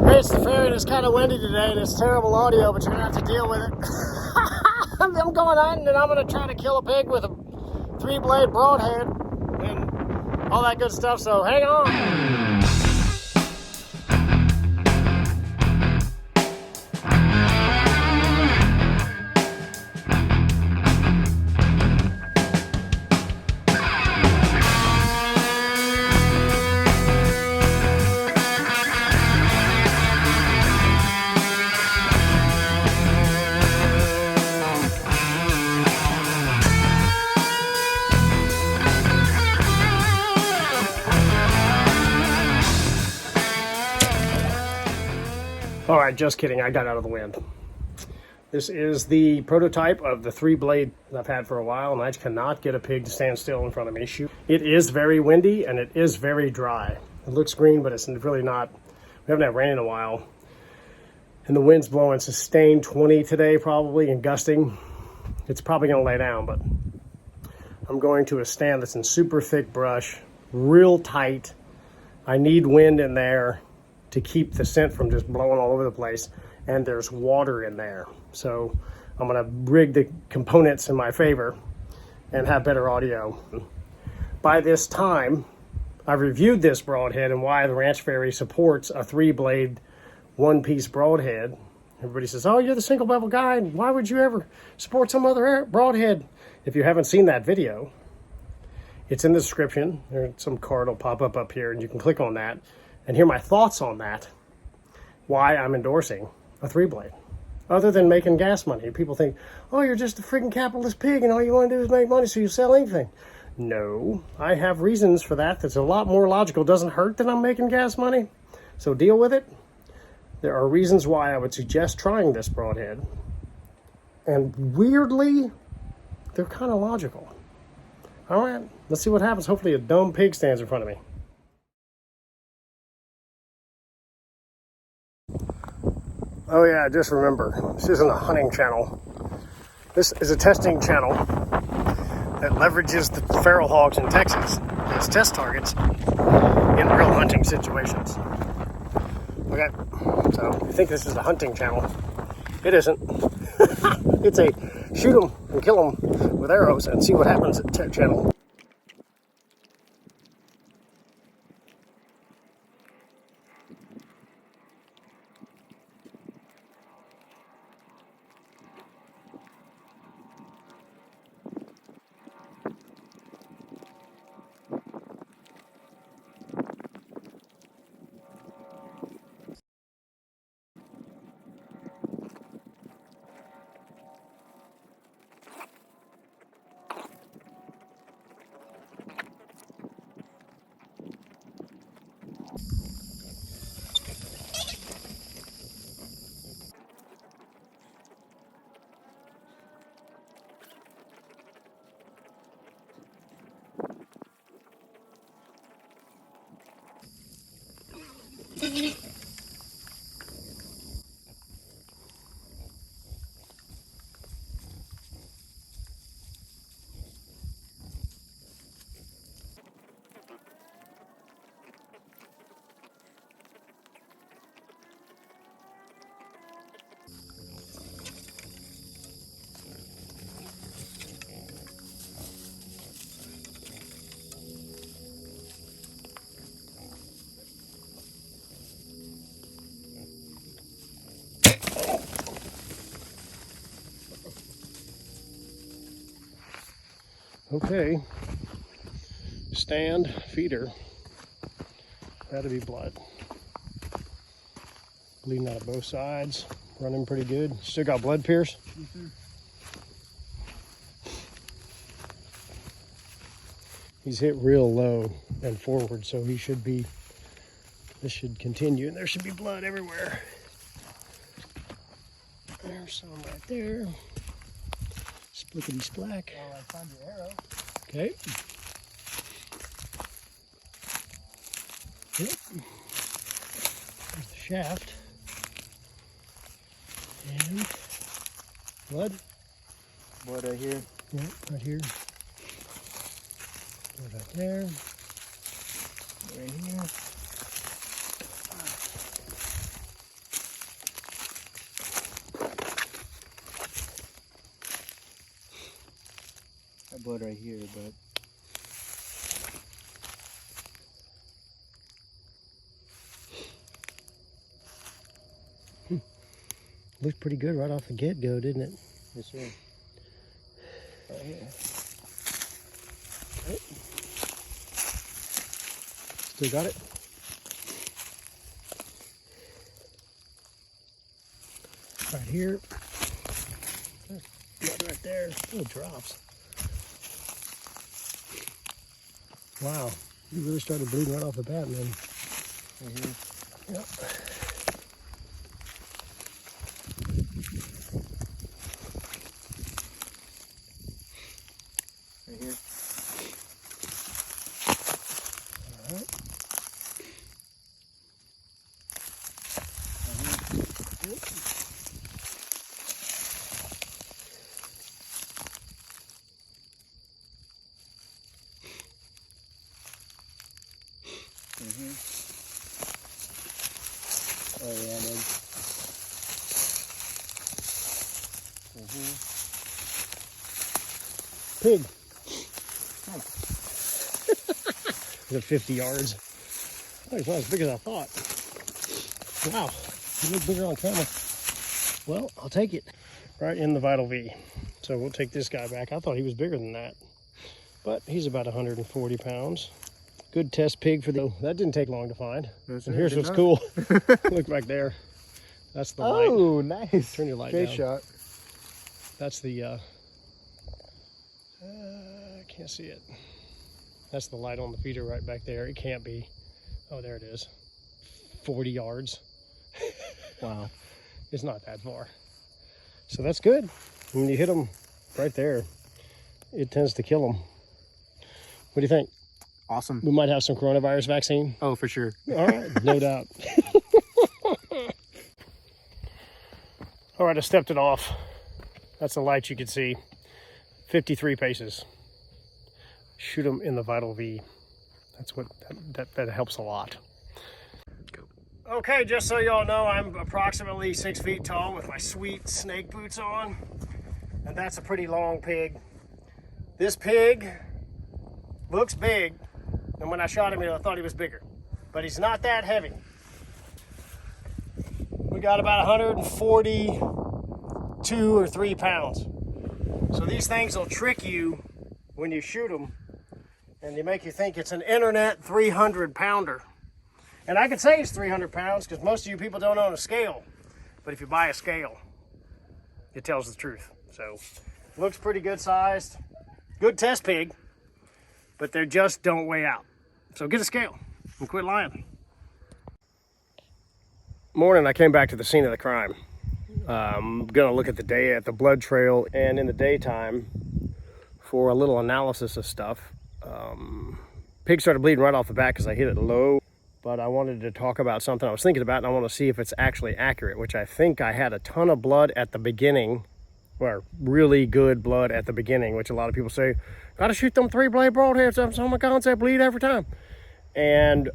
Hey, it's the ferry and it's kind of windy today and it's terrible audio, but you're going to have to deal with it. I'm going hunting and I'm going to try to kill a pig with a 3-blade broadhead and all that good stuff, so hang on. All right, just kidding. I got out of the wind. This is the prototype of the 3-blade I've had for a while, and I cannot get a pig to stand still in front of me. It is very windy, and it is very dry. It looks green, but it's really not. We haven't had rain in a while. And the wind's blowing sustained 20 today, probably, and gusting. It's probably going to lay down, but I'm going to a stand that's in super thick brush, real tight. I need wind in there to keep the scent from just blowing all over the place, and there's water in there. So I'm gonna rig the components in my favor and have better audio. By this time, I've reviewed this broadhead and why the Ranch Fairy supports a 3-blade, 1-piece broadhead. Everybody says, oh, you're the single bevel guy. Why would you ever support some other broadhead? If you haven't seen that video, it's in the description. There's some card will pop up here and you can click on that and hear my thoughts on that, why I'm endorsing a 3-blade. Other than making gas money. People think, oh, you're just a freaking capitalist pig and all you want to do is make money so you sell anything. No, I have reasons for that that's a lot more logical. Doesn't hurt that I'm making gas money, so deal with it. There are reasons why I would suggest trying this broadhead. And weirdly, they're kind of logical. All right, let's see what happens. Hopefully a dumb pig stands in front of me. Oh yeah, just remember, this isn't a hunting channel. This is a testing channel that leverages the feral hogs in Texas as test targets in real hunting situations. Okay, so you think this is a hunting channel. It isn't. It's a shoot them and kill them with arrows and see what happens at channel. Okay, stand, feeder, that'll be blood. Bleeding out of both sides, running pretty good. Still got blood, Pierce? Mm-hmm. He's hit real low and forward, so he should be, this should continue, and there should be blood everywhere. There's some right there. Splickety splack. Oh, I found your arrow. Okay. Yep. There's the shaft. And blood. Blood right here. Yep, right here. Blood right there. Right here. blood right here, but looked pretty good right off the get-go, didn't it? yes, sir. Right here. Right. Still got it. Right here. Blood right there. Oh, it drops. Wow. You really started bleeding right off the bat, man. Right here. Yep. Right here. All right. Yep. Mm-hmm. Oh yeah, man. Mm-hmm. Pig. Oh. Is it 50 yards? Oh, he's not as big as I thought. Wow, he looked bigger on camera. Well, I'll take it. Right in the vital V. So we'll take this guy back. I thought he was bigger than that, but he's about 140 pounds. Good test pig for the, that didn't take long to find. That's And it, here's did what's not. cool. Look back there. That's the light. Oh, nice. Turn your light Great down. shot. That's the, I can't see it. That's the light on the feeder right back there. It can't be. Oh, there it is. 40 yards. Wow. It's not that far. So that's good. When you hit them right there, it tends to kill them. What do you think? Awesome. We might have some coronavirus vaccine. Oh, for sure. All right, no doubt. All right, I stepped it off. That's the light you can see. 53 paces. Shoot them in the vital V. That's what that helps a lot. Okay, just so y'all know, I'm approximately 6 feet tall with my sweet snake boots on, and that's a pretty long pig. This pig looks big, and when I shot him, I thought he was bigger, but he's not that heavy. We got about 142 or 3 pounds. So these things will trick you when you shoot them, and they make you think it's an internet 300 pounder. And I could say it's 300 pounds because most of you people don't own a scale. But if you buy a scale, it tells the truth. So, looks pretty good sized. Good test pig, but they just don't weigh out. So get a scale and quit lying. Morning, I came back to the scene of the crime. I'm gonna look at the blood trail, and in the daytime for a little analysis of stuff. Pig started bleeding right off the bat because I hit it low. But I wanted to talk about something I was thinking about, and I want to see if it's actually accurate, which I think I had a ton of blood at the beginning, or really good blood at the beginning, which a lot of people say, gotta shoot them 3-blade broadheads, that's on my concept, bleed every time. And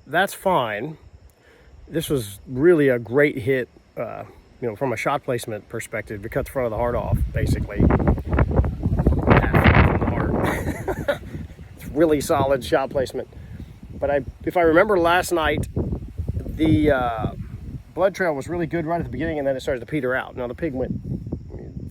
that's fine. This was really a great hit, from a shot placement perspective, to cut the front of the heart off, basically. Half from the heart. It's really solid shot placement. But if I remember last night, the blood trail was really good right at the beginning, and then it started to peter out. Now the pig went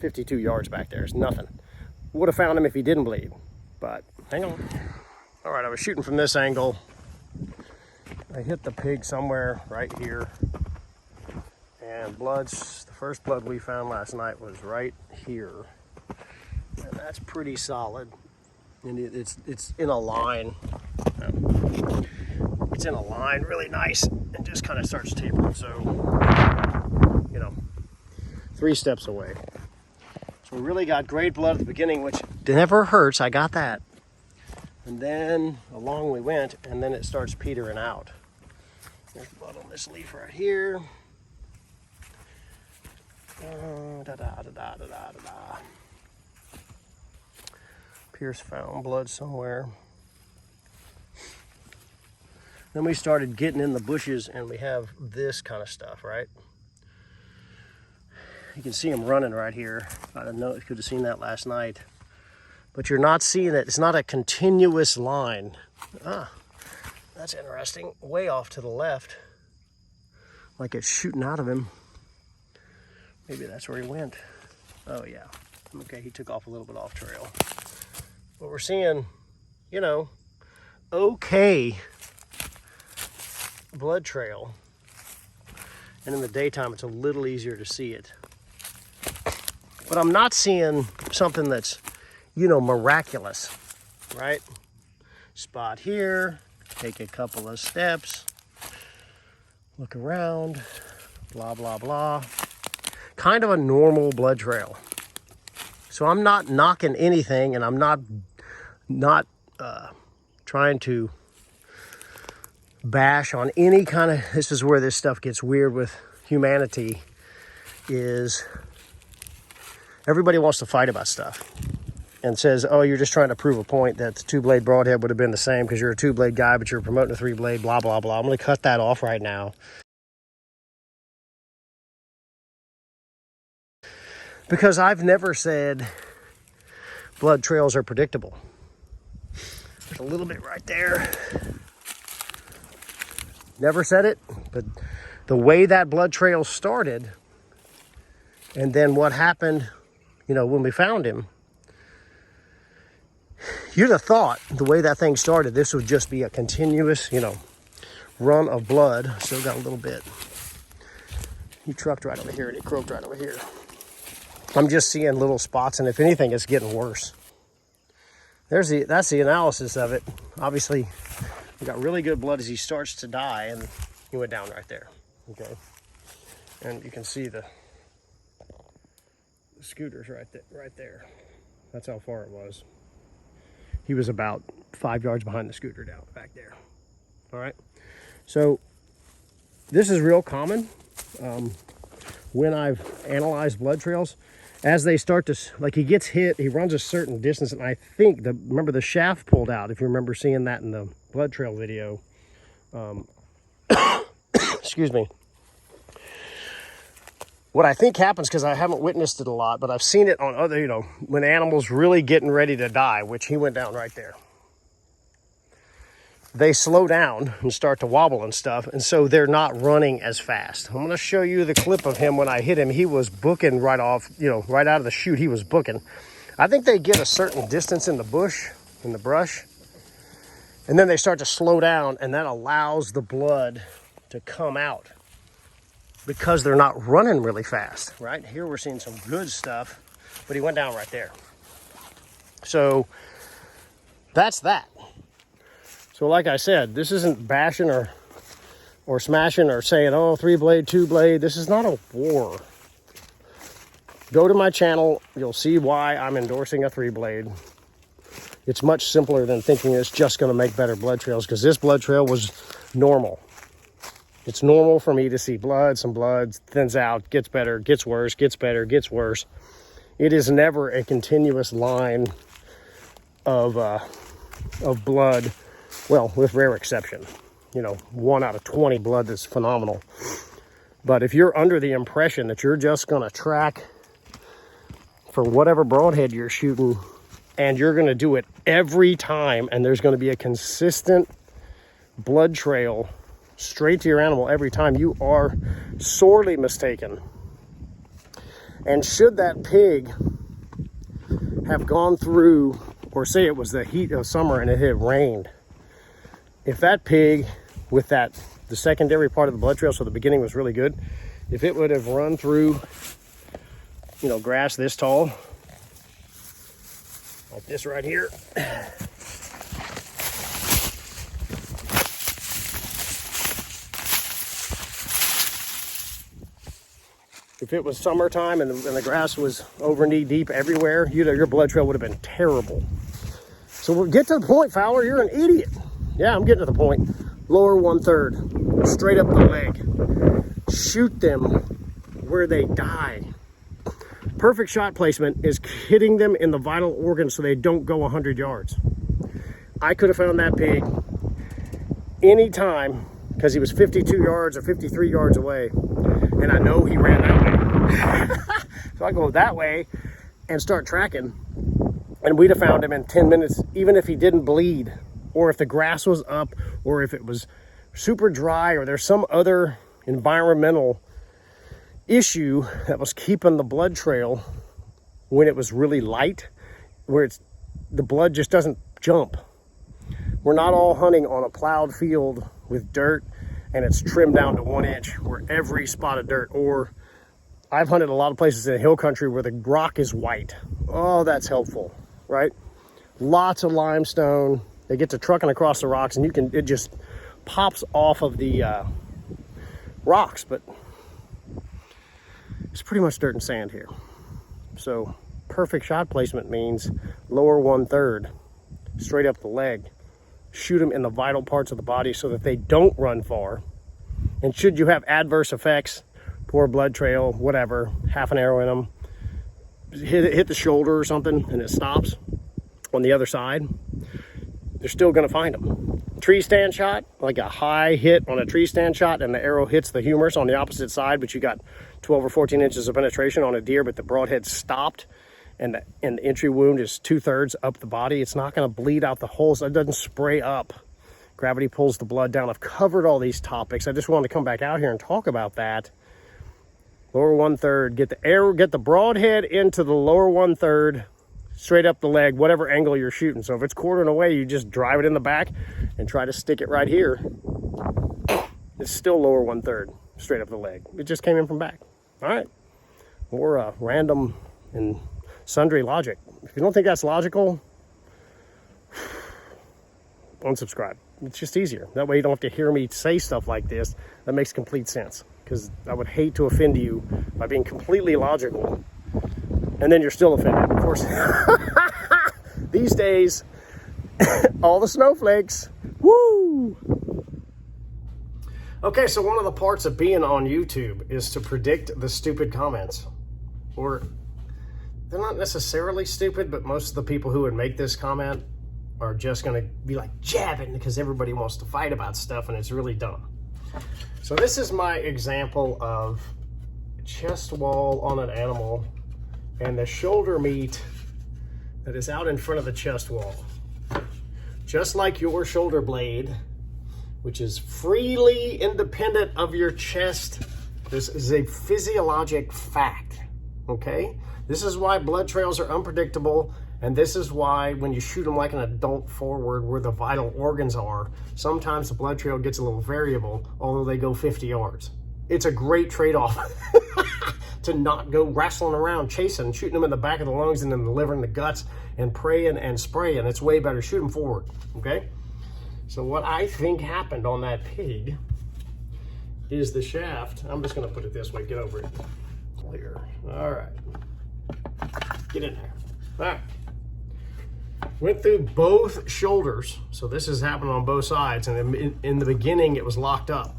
52 yards back there. It's nothing. Would have found him if he didn't bleed, but hang on. All right, I was shooting from this angle. I hit the pig somewhere right here, and the first blood we found last night was right here, and that's pretty solid. And it's in a line. It's in a line really nice and just kind of starts tapering. So, 3 steps away. So we really got great blood at the beginning, which never hurts. I got that. And then along we went, and then it starts petering out. There's blood on this leaf right here. Pierce found blood somewhere. Then we started getting in the bushes, and we have this kind of stuff, right? You can see them running right here. I don't know if you could have seen that last night. but you're not seeing it. It's not a continuous line. Ah, that's interesting. Way off to the left, like it's shooting out of him. Maybe that's where he went. Oh yeah, okay, he took off a little bit off trail. But we're seeing, you know, okay blood trail. And in the daytime, it's a little easier to see it. But I'm not seeing something that's, you know, miraculous, right? Spot here, take a couple of steps, look around, blah, blah, blah. Kind of a normal blood trail. So I'm not knocking anything, and I'm not trying to bash on any kind of, this is where this stuff gets weird with humanity, is everybody wants to fight about stuff and says, oh, you're just trying to prove a point that the 2-blade broadhead would have been the same because you're a 2-blade guy, but you're promoting a 3-blade, blah, blah, blah. I'm going to cut that off right now. Because I've never said blood trails are predictable. There's a little bit right there. Never said it, but the way that blood trail started, and then what happened, you know, when we found him, you'd have thought the way that thing started, this would just be a continuous, you know, run of blood. Still got a little bit. He trucked right over here and he croaked right over here. I'm just seeing little spots, and if anything, it's getting worse. That's the analysis of it. Obviously, we got really good blood as he starts to die, and he went down right there. Okay, and you can see the scooters right there. That's how far it was. He was about 5 yards behind the scooter down back there. All right, so this is real common when I've analyzed blood trails. As they start to, like, he gets hit, he runs a certain distance, and I think, remember the shaft pulled out, if you remember seeing that in the blood trail video. Excuse me. What I think happens, because I haven't witnessed it a lot, but I've seen it on other, you know, when animals really getting ready to die, which he went down right there. They slow down and start to wobble and stuff, and so they're not running as fast. I'm going to show you the clip of him when I hit him. He was booking right off, you know, right out of the chute, he was booking. I think they get a certain distance in the bush, in the brush, and then they start to slow down, and that allows the blood to come out because they're not running really fast, right? Here we're seeing some good stuff, but he went down right there. So that's that. So like I said, this isn't bashing or smashing or saying, oh, 3-blade, 2-blade. This is not a war. Go to my channel. You'll see why I'm endorsing a 3-blade. It's much simpler than thinking it's just going to make better blood trails, because this blood trail was normal. It's normal for me to see blood, some blood, thins out, gets better, gets worse, gets better, gets worse. It is never a continuous line of blood. Well, with rare exception, you know, 1 out of 20 blood that's phenomenal. But if you're under the impression that you're just going to track for whatever broadhead you're shooting, and you're going to do it every time, and there's going to be a consistent blood trail straight to your animal every time, you are sorely mistaken. And should that pig have gone through, or say it was the heat of summer and it had rained, if that pig with the secondary part of the blood trail, so the beginning was really good, if it would have run through, you know, grass this tall, like this right here, if it was summertime and the grass was over knee deep everywhere, your blood trail would have been terrible. So we'll get to the point, Fowler, you're an idiot. Yeah, I'm getting to the point. Lower 1/3, straight up the leg. Shoot them where they die. Perfect shot placement is hitting them in the vital organs so they don't go 100 yards. I could have found that pig anytime because he was 52 yards or 53 yards away, and I know he ran that way. So I go that way and start tracking, and we'd have found him in 10 minutes, even if he didn't bleed, or if the grass was up, or if it was super dry, or there's some other environmental issue that was keeping the blood trail when it was really light, where the blood just doesn't jump. We're not all hunting on a plowed field with dirt and it's trimmed down to 1 inch where every spot of dirt, or I've hunted a lot of places in the hill country where the rock is white. Oh, that's helpful, right? Lots of limestone. They get to trucking across the rocks and it just pops off of the rocks, but it's pretty much dirt and sand here. So perfect shot placement means lower 1/3, straight up the leg. Shoot them in the vital parts of the body so that they don't run far. And should you have adverse effects, poor blood trail, whatever, half an arrow in them, hit the shoulder or something and it stops on the other side, they're still going to find them. Tree stand shot, like a high hit on a tree stand shot and the arrow hits the humerus on the opposite side, but you got 12 or 14 inches of penetration on a deer, but the broadhead stopped and the entry wound is 2/3 up the body. It's not going to bleed out the hole, so it doesn't spray up. Gravity pulls the blood down. I've covered all these topics. I just wanted to come back out here and talk about that. Lower 1/3, get the broadhead into the lower 1/3, straight up the leg, whatever angle you're shooting. So if it's quartering away, you just drive it in the back and try to stick it right here. It's still lower 1/3, straight up the leg. It just came in from back. All right, more random and sundry logic. If you don't think that's logical, unsubscribe. It's just easier. That way you don't have to hear me say stuff like this. That makes complete sense, because I would hate to offend you by being completely logical and then you're still offended. Of course, these days, all the snowflakes, woo! Okay, so one of the parts of being on YouTube is to predict the stupid comments. Or they're not necessarily stupid, but most of the people who would make this comment are just going to be like jabbing because everybody wants to fight about stuff and it's really dumb. So this is my example of chest wall on an animal and the shoulder meat that is out in front of the chest wall. Just like your shoulder blade, which is freely independent of your chest. This is a physiologic fact, okay? This is why blood trails are unpredictable, and this is why when you shoot them like an adult forward where the vital organs are, sometimes the blood trail gets a little variable, although they go 50 yards. It's a great trade-off to not go wrestling around chasing, shooting them in the back of the lungs and in the liver and the guts and praying and spraying. It's way better. Shoot them forward, okay? So what I think happened on that pig is the shaft. I'm just going to put it this way. Get over it. Clear. All right. Get in there. All right. Went through both shoulders. So this is happening on both sides. And in the beginning, it was locked up.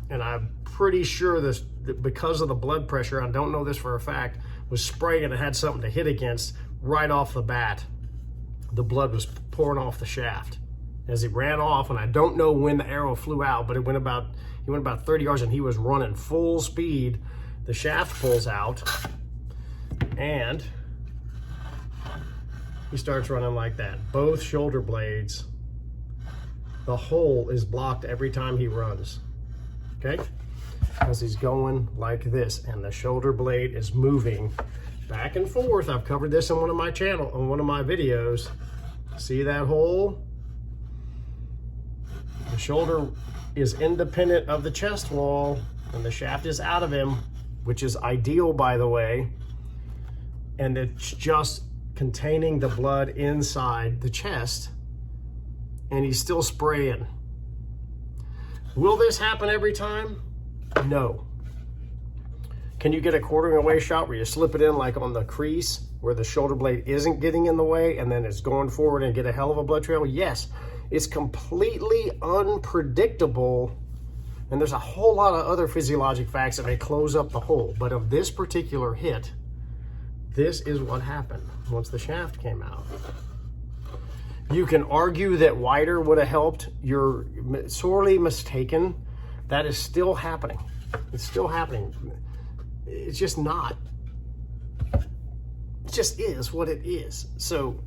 And I'm pretty sure this, because of the blood pressure, I don't know this for a fact, was spraying and it had something to hit against right off the bat. The blood was pouring off the shaft as he ran off, and I don't know when the arrow flew out, but he went about 30 yards and he was running full speed. The shaft pulls out and he starts running like that. Both shoulder blades, the hole is blocked every time he runs, okay? Because he's going like this and the shoulder blade is moving back and forth. I've covered this on one of my videos. See that hole? The shoulder is independent of the chest wall and the shaft is out of him, which is ideal, by the way. And it's just containing the blood inside the chest and he's still spraying. Will this happen every time? No. Can you get a quartering away shot where you slip it in like on the crease where the shoulder blade isn't getting in the way and then it's going forward and get a hell of a blood trail? Yes. It's completely unpredictable, and there's a whole lot of other physiologic facts that may close up the hole. But of this particular hit, this is what happened once the shaft came out. You can argue that wider would have helped. You're sorely mistaken. That is still happening. It's still happening. It's just not. It just is what it is. So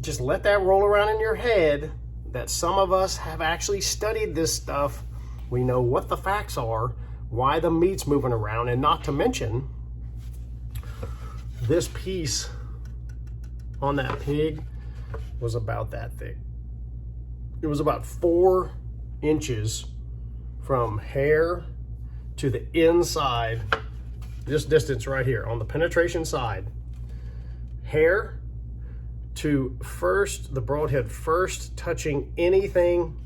just let that roll around in your head that some of us have actually studied this stuff. We know what the facts are, why the meat's moving around, and not to mention this piece on that pig was about that thick. It was about 4 inches from hair to the inside, this distance right here on the penetration side, hair to the broadhead first touching anything,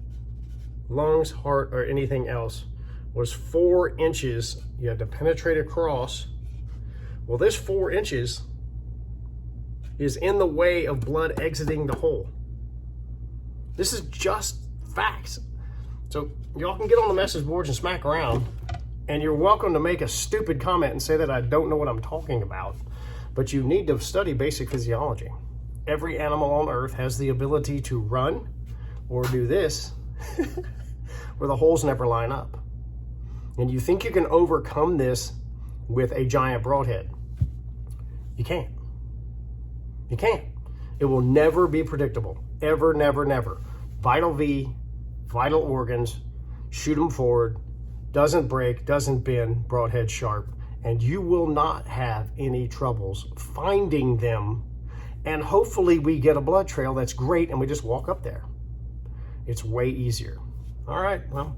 lungs, heart, or anything else, was 4 inches. You had to penetrate across. Well, this 4 inches is in the way of blood exiting the hole. This is just facts. So y'all can get on the message boards and smack around, and you're welcome to make a stupid comment and say that I don't know what I'm talking about, but you need to study basic physiology. Every animal on earth has the ability to run or do this where the holes never line up. And you think you can overcome this with a giant broadhead. You can't. You can't. It will never be predictable. Ever, never, never. Vital V, vital organs, shoot them forward, doesn't break, doesn't bend, broadhead sharp, and you will not have any troubles finding them. And hopefully we get a blood trail that's great and we just walk up there. It's way easier. All right, well,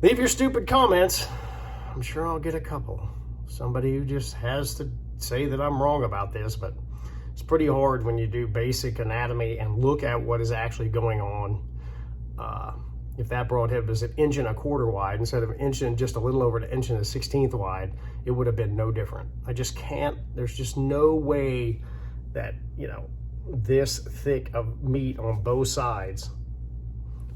leave your stupid comments. I'm sure I'll get a couple. Somebody who just has to say that I'm wrong about this, but it's pretty hard when you do basic anatomy and look at what is actually going on. If that broadhead was 1.25 inches wide instead of 1 inch and just a little over 1 1/16 wide, it would have been no different. I just can't, there's just no way that, you know, this thick of meat on both sides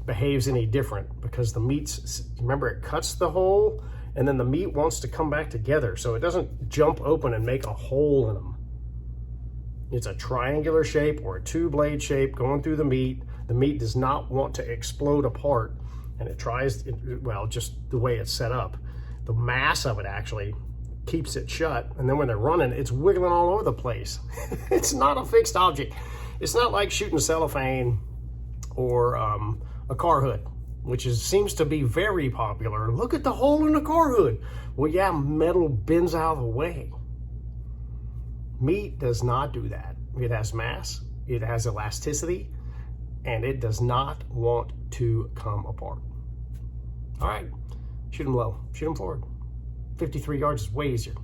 behaves any different, because the meat's, remember, it cuts the hole and then the meat wants to come back together, so it doesn't jump open and make a hole in them. It's a triangular shape or a 2-blade shape going through the meat. The meat does not want to explode apart, and it tries, well, just the way it's set up. The mass of it actually keeps it shut, and then when they're running, it's wiggling all over the place. It's not a fixed object. It's not like shooting cellophane or a car hood, which seems to be very popular. Look at the hole in the car hood. Well, yeah, metal bends out of the way. Meat does not do that. It has mass, it has elasticity, and it does not want to come apart. All right, shoot them low, shoot them forward. 53 yards is way easier.